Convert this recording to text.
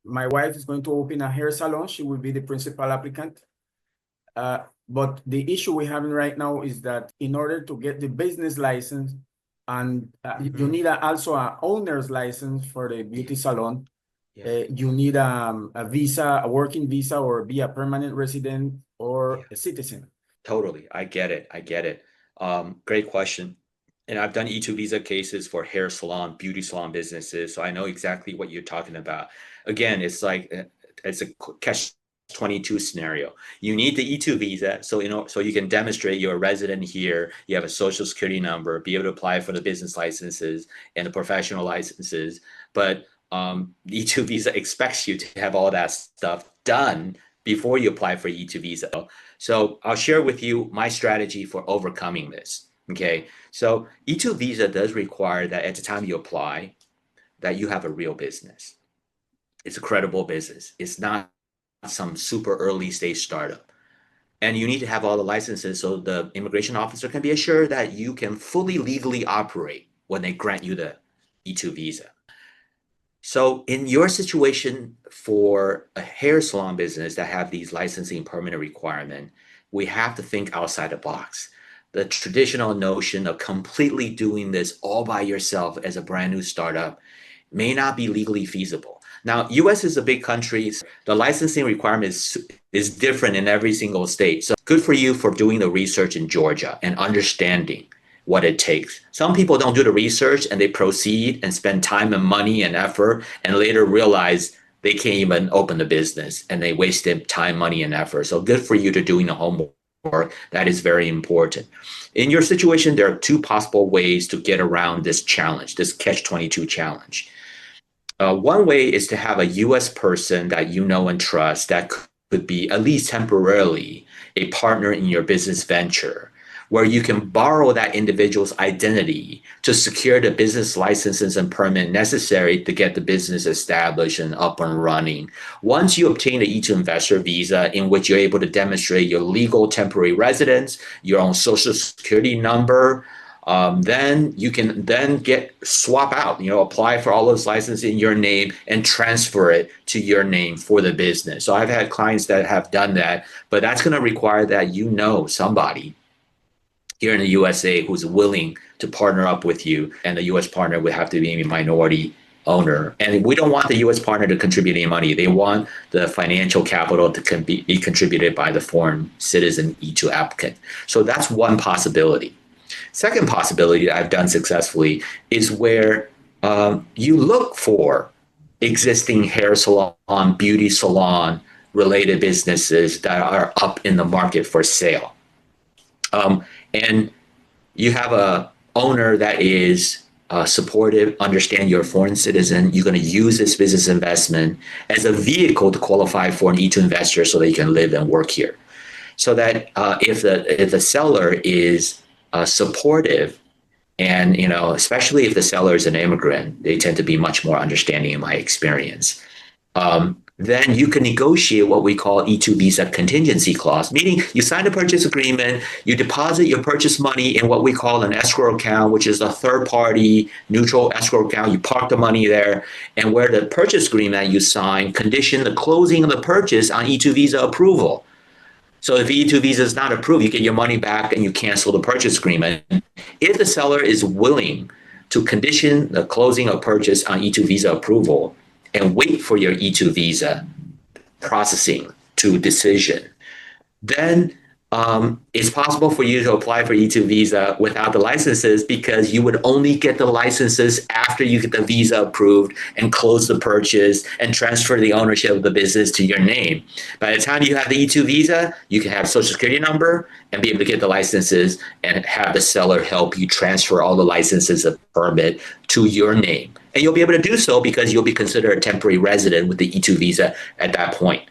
my wife is going to open a hair salon. She will be the principal applicant. But the issue we're having right now is that in order to get the business license, and you need also an owner's license for the beauty salon. You need a visa, a working visa, or be a permanent resident or a citizen. Totally. I get it. Great question. And I've done E2 visa cases for hair salon, beauty salon businesses. So I know exactly what you're talking about. Again, it's like, it's a catch-22 scenario. You need the E2 visa, so you can demonstrate you're a resident here, you have a social security number, be able to apply for the business licenses and the professional licenses. But the E2 visa expects you to have all that stuff done before you apply for E2 visa. So I'll share with you my strategy for overcoming this. Okay, so E2 visa does require that at the time you apply, that you have a real business. It's a credible business. It's not some super early stage startup. And you need to have all the licenses so the immigration officer can be assured that you can fully legally operate when they grant you the E2 visa. So in your situation for a hair salon business that have these licensing permanent requirement, we have to think outside the box. The traditional notion of completely doing this all by yourself as a brand new startup may not be legally feasible. Now, US is a big country. The licensing requirement is different in every single state. So good for you for doing the research in Georgia and understanding what it takes. Some people don't do the research and they proceed and spend time and money and effort and later realize they can't even open the business and they wasted time, money, and effort. So good for you to doing the homework. That is very important. In your situation, there are two possible ways to get around this challenge, this catch-22 challenge. One way is to have a US person that you know and trust that could be, at least temporarily, a partner in your business venture, where you can borrow that individual's identity to secure the business licenses and permit necessary to get the business established and up and running. Once you obtain the E2 investor visa, in which you're able to demonstrate your legal temporary residence, your own social security number, then you can then swap out, apply for all those licenses in your name and transfer it to your name for the business. So I've had clients that have done that, but that's going to require that somebody here in the USA who's willing to partner up with you, and the US partner would have to be a minority owner. And we don't want the US partner to contribute any money. They want the financial capital to be contributed by the foreign citizen E2 applicant. So that's one possibility. Second possibility that I've done successfully is where you look for existing hair salon, beauty salon related businesses that are up in the market for sale. And you have a owner that is supportive, understand you're a foreign citizen, you're going to use this business investment as a vehicle to qualify for an E2 investor so that you can live and work here. So that if the seller is supportive, and especially if the seller is an immigrant, they tend to be much more understanding in my experience. Then you can negotiate what we call E2 visa contingency clause, meaning you sign a purchase agreement, you deposit your purchase money in what we call an escrow account, which is a third-party neutral escrow account. You park the money there, and where the purchase agreement you sign condition the closing of the purchase on E2 visa approval. So if E2 visa is not approved, you get your money back and you cancel the purchase agreement. If the seller is willing to condition the closing of purchase on E2 visa approval and wait for your E2 visa processing to decision, then it's possible for you to apply for E2 visa without the licenses, because you would only get the licenses after you get the visa approved and close the purchase and transfer the ownership of the business to your name. By the time you have the E2 visa, you can have social security number and be able to get the licenses and have the seller help you transfer all the licenses and permit to your name. And you'll be able to do so because you'll be considered a temporary resident with the E2 visa at that point.